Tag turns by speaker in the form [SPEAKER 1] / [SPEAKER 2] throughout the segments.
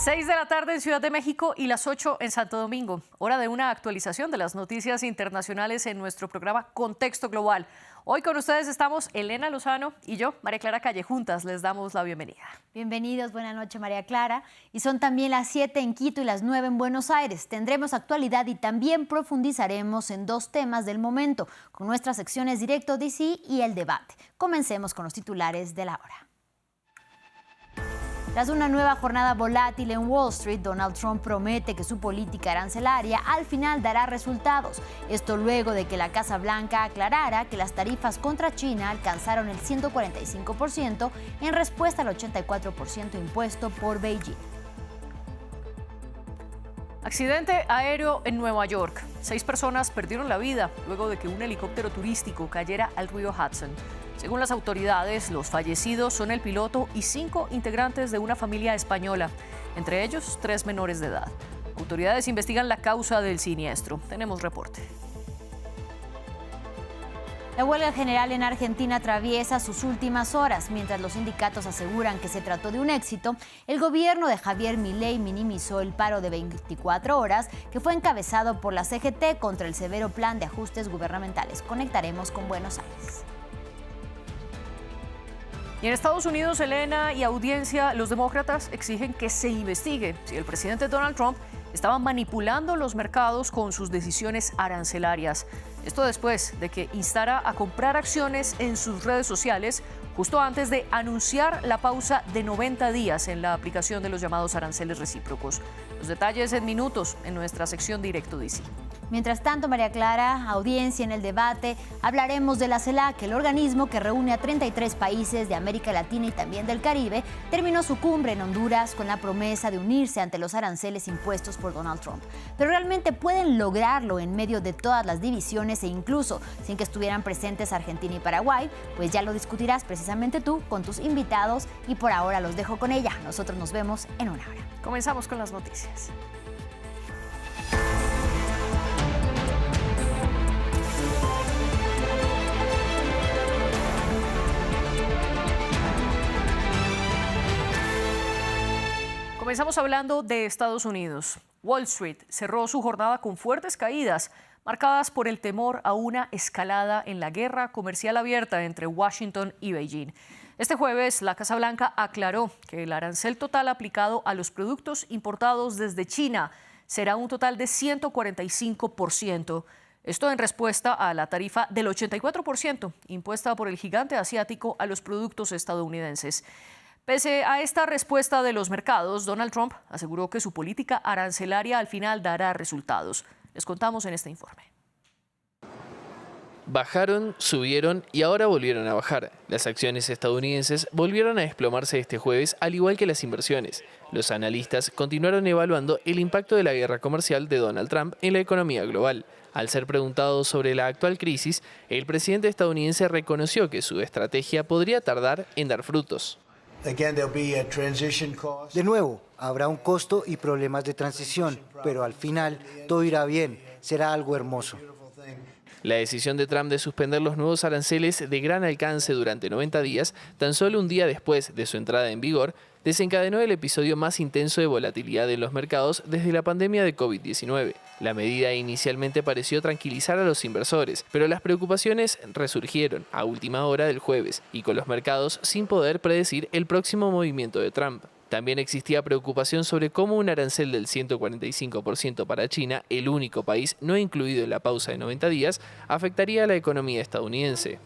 [SPEAKER 1] 6 de la tarde en Ciudad de México y las 8 en Santo Domingo. Hora de una actualización de las noticias internacionales en nuestro programa Contexto Global. Hoy con ustedes estamos Elena Lozano y yo, María Clara Calle. Juntas les damos la bienvenida.
[SPEAKER 2] Bienvenidos, buenas noches María Clara. Y son también las 7 en Quito y las 9 en Buenos Aires. Tendremos actualidad y también profundizaremos en dos temas del momento, con nuestras secciones Directo DC y el debate. Comencemos con los titulares de la hora. Tras una nueva jornada volátil en Wall Street, Donald Trump promete que su política arancelaria al final dará resultados. Esto luego de que la Casa Blanca aclarara que las tarifas contra China alcanzaron el 145% en respuesta al 84% impuesto por Beijing.
[SPEAKER 1] Accidente aéreo en Nueva York. 6 personas perdieron la vida luego de que un helicóptero turístico cayera al río Hudson. Según las autoridades, los fallecidos son el piloto y 5 integrantes de una familia española, entre ellos 3 menores de edad. Autoridades investigan la causa del siniestro. Tenemos reporte.
[SPEAKER 2] La huelga general en Argentina atraviesa sus últimas horas. Mientras los sindicatos aseguran que se trató de un éxito, el gobierno de Javier Milei minimizó el paro de 24 horas que fue encabezado por la CGT contra el severo plan de ajustes gubernamentales. Conectaremos con Buenos Aires.
[SPEAKER 1] Y en Estados Unidos, Elena y audiencia, los demócratas exigen que se investigue si el presidente Donald Trump estaba manipulando los mercados con sus decisiones arancelarias. Esto después de que instara a comprar acciones en sus redes sociales justo antes de anunciar la pausa de 90 días en la aplicación de los llamados aranceles recíprocos. Los detalles en minutos en nuestra sección Directo DC.
[SPEAKER 2] Mientras tanto, María Clara, audiencia en el debate, hablaremos de la CELAC, el organismo que reúne a 33 países de América Latina y también del Caribe, terminó su cumbre en Honduras con la promesa de unirse ante los aranceles impuestos por Donald Trump. Pero realmente pueden lograrlo en medio de todas las divisiones e incluso sin que estuvieran presentes Argentina y Paraguay, pues ya lo discutirás precisamente tú con tus invitados y por ahora los dejo con ella. Nosotros nos vemos en una hora.
[SPEAKER 1] Comenzamos con las noticias. Comenzamos hablando de Estados Unidos. Wall Street cerró su jornada con fuertes caídas, marcadas por el temor a una escalada en la guerra comercial abierta entre Washington y Beijing. Este jueves, la Casa Blanca aclaró que el arancel total aplicado a los productos importados desde China será un total de 145%. Esto en respuesta a la tarifa del 84% impuesta por el gigante asiático a los productos estadounidenses. Pese a esta respuesta de los mercados, Donald Trump aseguró que su política arancelaria al final dará resultados. Les contamos en este informe.
[SPEAKER 3] Bajaron, subieron y ahora volvieron a bajar. Las acciones estadounidenses volvieron a desplomarse este jueves, al igual que las inversiones. Los analistas continuaron evaluando el impacto de la guerra comercial de Donald Trump en la economía global. Al ser preguntado sobre la actual crisis, el presidente estadounidense reconoció que su estrategia podría tardar en dar frutos.
[SPEAKER 4] De nuevo, habrá un costo y problemas de transición, pero al final todo irá bien, será algo hermoso.
[SPEAKER 3] La decisión de Trump de suspender los nuevos aranceles de gran alcance durante 90 días, tan solo un día después de su entrada en vigor, desencadenó el episodio más intenso de volatilidad en los mercados desde la pandemia de COVID-19. La medida inicialmente pareció tranquilizar a los inversores, pero las preocupaciones resurgieron a última hora del jueves y con los mercados sin poder predecir el próximo movimiento de Trump. También existía preocupación sobre cómo un arancel del 145% para China, el único país no incluido en la pausa de 90 días, afectaría a la economía estadounidense.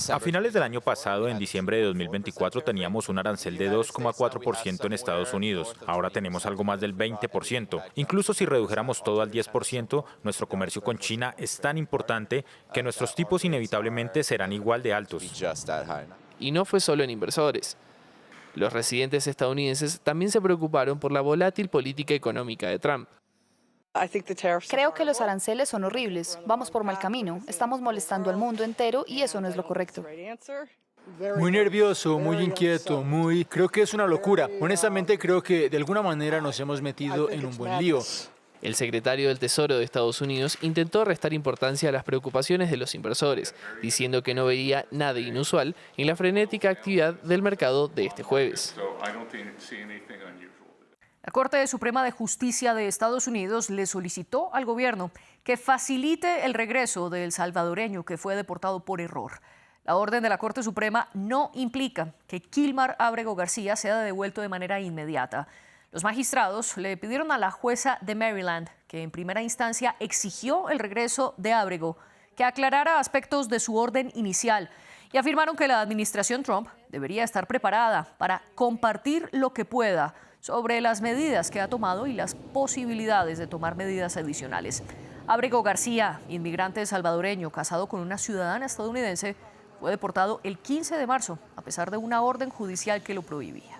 [SPEAKER 5] A finales del año pasado, en diciembre de 2024, teníamos un arancel de 2,4% en Estados Unidos. Ahora tenemos algo más del 20%. Incluso si redujéramos todo al 10%, nuestro comercio con China es tan importante que nuestros tipos inevitablemente serán igual de altos.
[SPEAKER 3] Y no fue solo en inversores. Los residentes estadounidenses también se preocuparon por la volátil política económica de Trump.
[SPEAKER 6] Creo que los aranceles son horribles. Vamos por mal camino. Estamos molestando al mundo entero y eso no es lo correcto.
[SPEAKER 7] Muy nervioso, muy inquieto, creo que es una locura. Honestamente creo que de alguna manera nos hemos metido en un buen lío.
[SPEAKER 3] El secretario del Tesoro de Estados Unidos intentó restar importancia a las preocupaciones de los inversores, diciendo que no veía nada inusual en la frenética actividad del mercado de este jueves.
[SPEAKER 1] La Corte Suprema de Justicia de Estados Unidos le solicitó al gobierno que facilite el regreso del salvadoreño que fue deportado por error. La orden de la Corte Suprema no implica que Kilmar Ábrego García sea devuelto de manera inmediata. Los magistrados le pidieron a la jueza de Maryland, que en primera instancia exigió el regreso de Ábrego, que aclarara aspectos de su orden inicial y afirmaron que la administración Trump debería estar preparada para compartir lo que pueda sobre las medidas que ha tomado y las posibilidades de tomar medidas adicionales. Ábrego García, inmigrante salvadoreño casado con una ciudadana estadounidense, fue deportado el 15 de marzo, a pesar de una orden judicial que lo prohibía.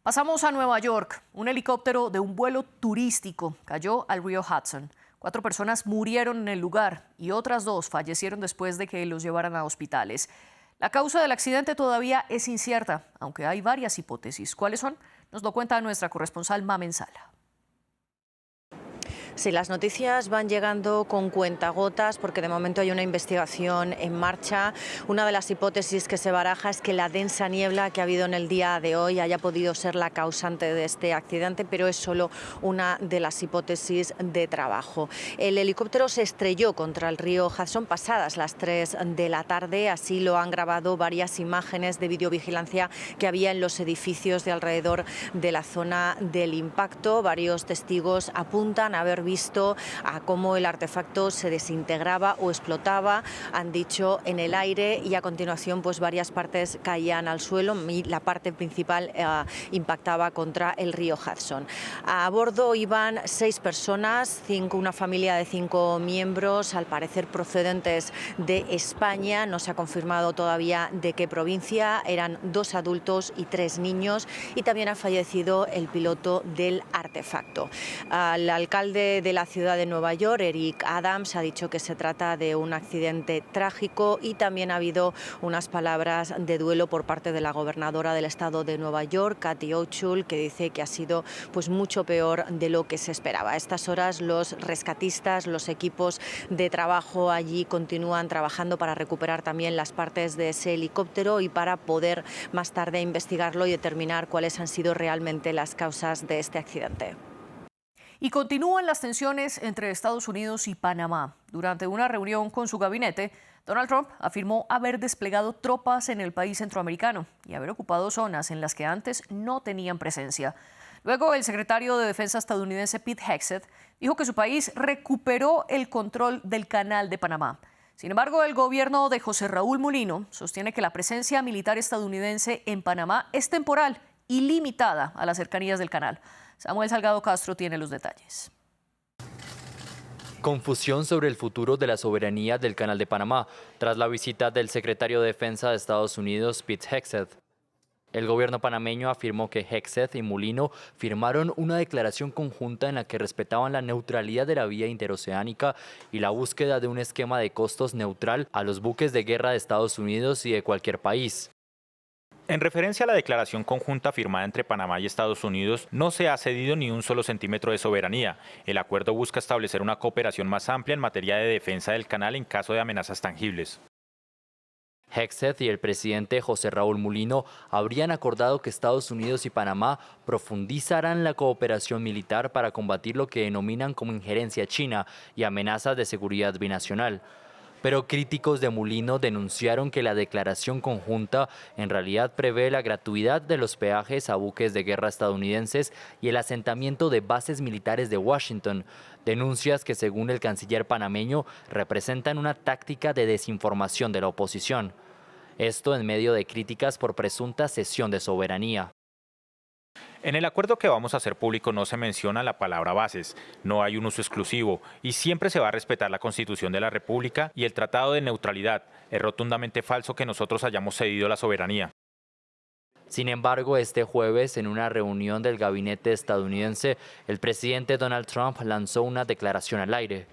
[SPEAKER 1] Pasamos a Nueva York. Un helicóptero de un vuelo turístico cayó al río Hudson. 4 personas murieron en el lugar y otras 2 fallecieron después de que los llevaran a hospitales. La causa del accidente todavía es incierta, aunque hay varias hipótesis. ¿Cuáles son? Nos lo cuenta nuestra corresponsal Mamen Sala.
[SPEAKER 8] Sí, las noticias van llegando con cuentagotas porque de momento hay una investigación en marcha. Una de las hipótesis que se baraja es que la densa niebla que ha habido en el día de hoy haya podido ser la causante de este accidente, pero es solo una de las hipótesis de trabajo. El helicóptero se estrelló contra el río Hudson pasadas las 3 de la tarde, así lo han grabado varias imágenes de videovigilancia que había en los edificios de alrededor de la zona del impacto. Varios testigos apuntan a haber visto a cómo el artefacto se desintegraba o explotaba, han dicho, en el aire, y a continuación pues varias partes caían al suelo y la parte principal impactaba contra el río Hudson. A bordo iban 6 personas, una familia de 5 miembros, al parecer procedentes de España. No se ha confirmado todavía de qué provincia. Eran 2 adultos y 3 niños, y también ha fallecido el piloto del artefacto. El alcalde de la ciudad de Nueva York, Eric Adams, ha dicho que se trata de un accidente trágico, y también ha habido unas palabras de duelo por parte de la gobernadora del estado de Nueva York, Kathy Hochul, que dice que ha sido pues mucho peor de lo que se esperaba. A estas horas los rescatistas, los equipos de trabajo allí continúan trabajando para recuperar también las partes de ese helicóptero y para poder más tarde investigarlo y determinar cuáles han sido realmente las causas de este accidente.
[SPEAKER 1] Y continúan las tensiones entre Estados Unidos y Panamá. Durante una reunión con su gabinete, Donald Trump afirmó haber desplegado tropas en el país centroamericano y haber ocupado zonas en las que antes no tenían presencia. Luego, el secretario de Defensa estadounidense Pete Hegseth dijo que su país recuperó el control del Canal de Panamá. Sin embargo, el gobierno de José Raúl Mulino sostiene que la presencia militar estadounidense en Panamá es temporal y limitada a las cercanías del canal. Samuel Salgado Castro tiene los detalles.
[SPEAKER 9] Confusión sobre el futuro de la soberanía del Canal de Panamá tras la visita del secretario de Defensa de Estados Unidos, Pete Hegseth. El gobierno panameño afirmó que Hegseth y Mulino firmaron una declaración conjunta en la que respetaban la neutralidad de la vía interoceánica y la búsqueda de un esquema de costos neutral a los buques de guerra de Estados Unidos y de cualquier país.
[SPEAKER 5] En referencia a la declaración conjunta firmada entre Panamá y Estados Unidos, no se ha cedido ni un solo centímetro de soberanía. El acuerdo busca establecer una cooperación más amplia en materia de defensa del canal en caso de amenazas tangibles.
[SPEAKER 9] Hegseth y el presidente José Raúl Mulino habrían acordado que Estados Unidos y Panamá profundizarán la cooperación militar para combatir lo que denominan como injerencia china y amenazas de seguridad binacional. Pero críticos de Mulino denunciaron que la declaración conjunta en realidad prevé la gratuidad de los peajes a buques de guerra estadounidenses y el asentamiento de bases militares de Washington, denuncias que según el canciller panameño representan una táctica de desinformación de la oposición. Esto en medio de críticas por presunta cesión de soberanía.
[SPEAKER 5] En el acuerdo que vamos a hacer público no se menciona la palabra bases, no hay un uso exclusivo y siempre se va a respetar la Constitución de la República y el Tratado de Neutralidad. Es rotundamente falso que nosotros hayamos cedido la soberanía.
[SPEAKER 9] Sin embargo, este jueves, en una reunión del gabinete estadounidense, el presidente Donald Trump lanzó una declaración al aire.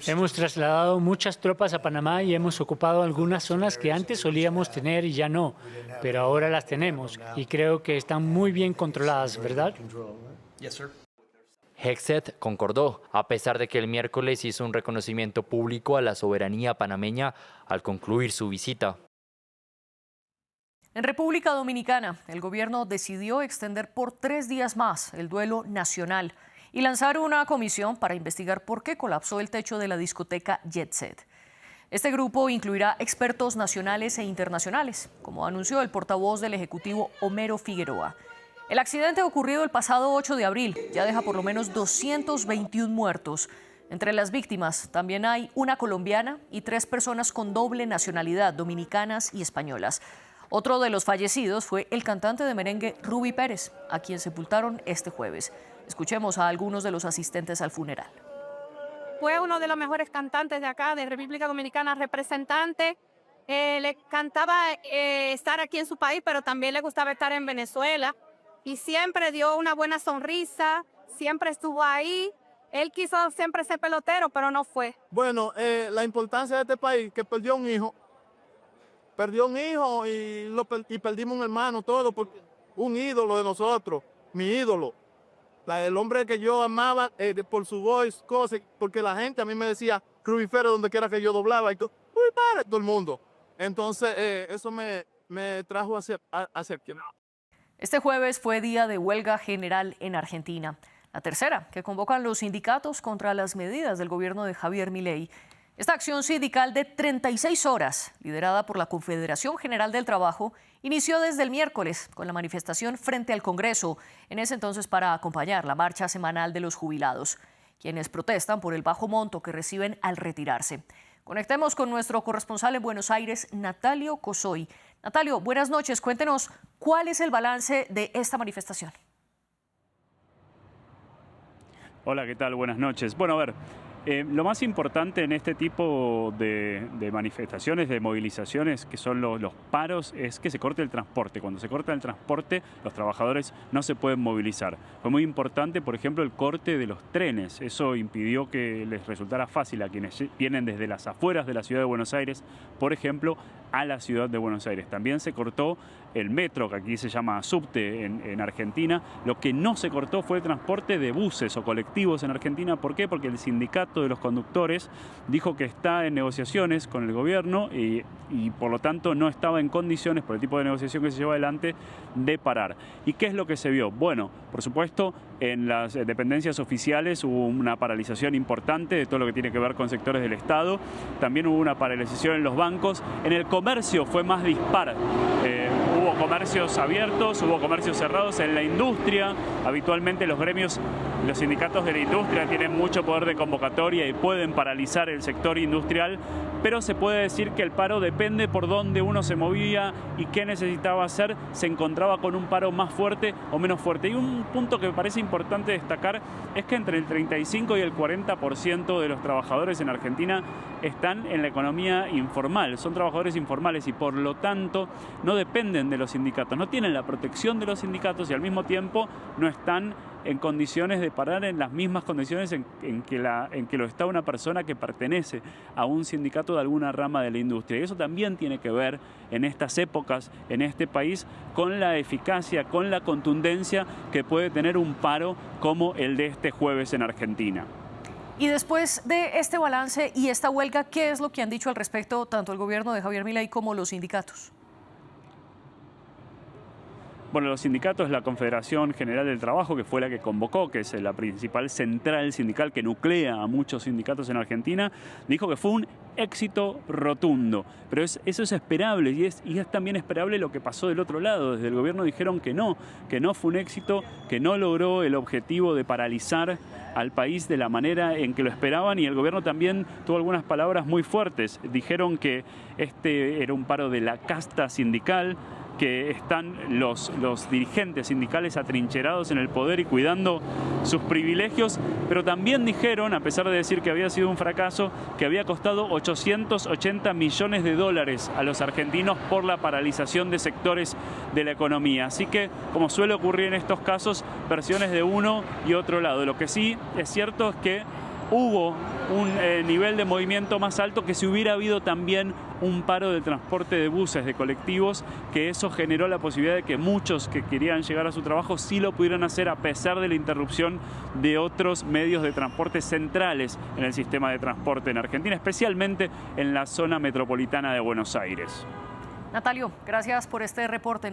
[SPEAKER 10] Hemos trasladado muchas tropas a Panamá y hemos ocupado algunas zonas que antes solíamos tener y ya no, pero ahora las tenemos y creo que están muy bien controladas, ¿verdad?
[SPEAKER 9] Hegseth concordó, a pesar de que el miércoles hizo un reconocimiento público a la soberanía panameña al concluir su visita.
[SPEAKER 1] En República Dominicana, el gobierno decidió extender por 3 días más el duelo nacional y lanzar una comisión para investigar por qué colapsó el techo de la discoteca Jet Set. Este grupo incluirá expertos nacionales e internacionales, como anunció el portavoz del Ejecutivo Homero Figueroa. El accidente ocurrido el pasado 8 de abril ya deja por lo menos 221 muertos. Entre las víctimas también hay una colombiana y 3 personas con doble nacionalidad, dominicanas y españolas. Otro de los fallecidos fue el cantante de merengue Ruby Pérez, a quien sepultaron este jueves. Escuchemos a algunos de los asistentes al funeral.
[SPEAKER 11] Fue uno de los mejores cantantes de acá, de República Dominicana, representante. Le cantaba estar aquí en su país, pero también le gustaba estar en Venezuela. Y siempre dio una buena sonrisa, siempre estuvo ahí. Él quiso siempre ser pelotero, pero no fue.
[SPEAKER 12] Bueno, la importancia de este país, que perdió un hijo. Perdió un hijo y perdimos un hermano, todo, porque un ídolo de nosotros, mi ídolo. El hombre que yo amaba por su voz, cosas, porque la gente a mí me decía, Rubifero, donde quiera que yo doblaba, y todo el mundo. Entonces, eso me trajo hacia quien.
[SPEAKER 1] Este jueves fue día de huelga general en Argentina, la tercera que convocan los sindicatos contra las medidas del gobierno de Javier Milei. Esta acción sindical de 36 horas, liderada por la Confederación General del Trabajo, inició desde el miércoles con la manifestación frente al Congreso, en ese entonces para acompañar la marcha semanal de los jubilados, quienes protestan por el bajo monto que reciben al retirarse. Conectemos con nuestro corresponsal en Buenos Aires, Natalio Cosoy. Natalio, buenas noches. Cuéntenos cuál es el balance de esta manifestación.
[SPEAKER 13] Hola, ¿qué tal? Buenas noches. Bueno, a ver, lo más importante en este tipo de manifestaciones, de movilizaciones, que son los paros, es que se corte el transporte. Cuando se corta el transporte, los trabajadores no se pueden movilizar. Fue muy importante, por ejemplo, el corte de los trenes. Eso impidió que les resultara fácil a quienes vienen desde las afueras de la ciudad de Buenos Aires, por ejemplo, a la ciudad de Buenos Aires. También se cortó el metro, que aquí se llama subte en Argentina. Lo que no se cortó fue el transporte de buses o colectivos en Argentina. ¿Por qué? Porque el sindicato de los conductores dijo que está en negociaciones con el gobierno y por lo tanto no estaba en condiciones, por el tipo de negociación que se lleva adelante, de parar. ¿Y qué es lo que se vio? Bueno, por supuesto, en las dependencias oficiales hubo una paralización importante de todo lo que tiene que ver con sectores del Estado. También hubo una paralización en los bancos. En el comercio fue más dispar. Hubo comercios abiertos, hubo comercios cerrados. En la industria, habitualmente los gremios, los sindicatos de la industria tienen mucho poder de convocatoria y pueden paralizar el sector industrial, pero se puede decir que el paro depende por dónde uno se movía y qué necesitaba hacer, se encontraba con un paro más fuerte o menos fuerte. Y un punto que me parece importante destacar es que entre el 35 y el 40% de los trabajadores en Argentina están en la economía informal, son trabajadores informales y por lo tanto no dependen de los sindicatos, no tienen la protección de los sindicatos y al mismo tiempo no están en condiciones de parar en las mismas condiciones en que lo está una persona que pertenece a un sindicato de alguna rama de la industria. Y eso también tiene que ver en estas épocas, en este país, con la eficacia, con la contundencia que puede tener un paro como el de este jueves en Argentina.
[SPEAKER 1] Y después de este balance y esta huelga, ¿qué es lo que han dicho al respecto tanto el gobierno de Javier Milei como los sindicatos?
[SPEAKER 13] Bueno, los sindicatos, la Confederación General del Trabajo, que fue la que convocó, que es la principal central sindical que nuclea a muchos sindicatos en Argentina, dijo que fue un éxito rotundo. Pero eso es esperable y es también esperable lo que pasó del otro lado. Desde el gobierno dijeron que no fue un éxito, que no logró el objetivo de paralizar al país de la manera en que lo esperaban y el gobierno también tuvo algunas palabras muy fuertes. Dijeron que este era un paro de la casta sindical, que están los dirigentes sindicales atrincherados en el poder y cuidando sus privilegios, pero también dijeron, a pesar de decir que había sido un fracaso, que había costado 880 millones de dólares a los argentinos por la paralización de sectores de la economía. Así que, como suele ocurrir en estos casos, versiones de uno y otro lado. Lo que sí es cierto es que hubo un nivel de movimiento más alto, que si hubiera habido también un paro de transporte de buses, de colectivos, que eso generó la posibilidad de que muchos que querían llegar a su trabajo sí lo pudieran hacer a pesar de la interrupción de otros medios de transporte centrales en el sistema de transporte en Argentina, especialmente en la zona metropolitana de Buenos Aires.
[SPEAKER 1] Natalio, gracias por este reporte.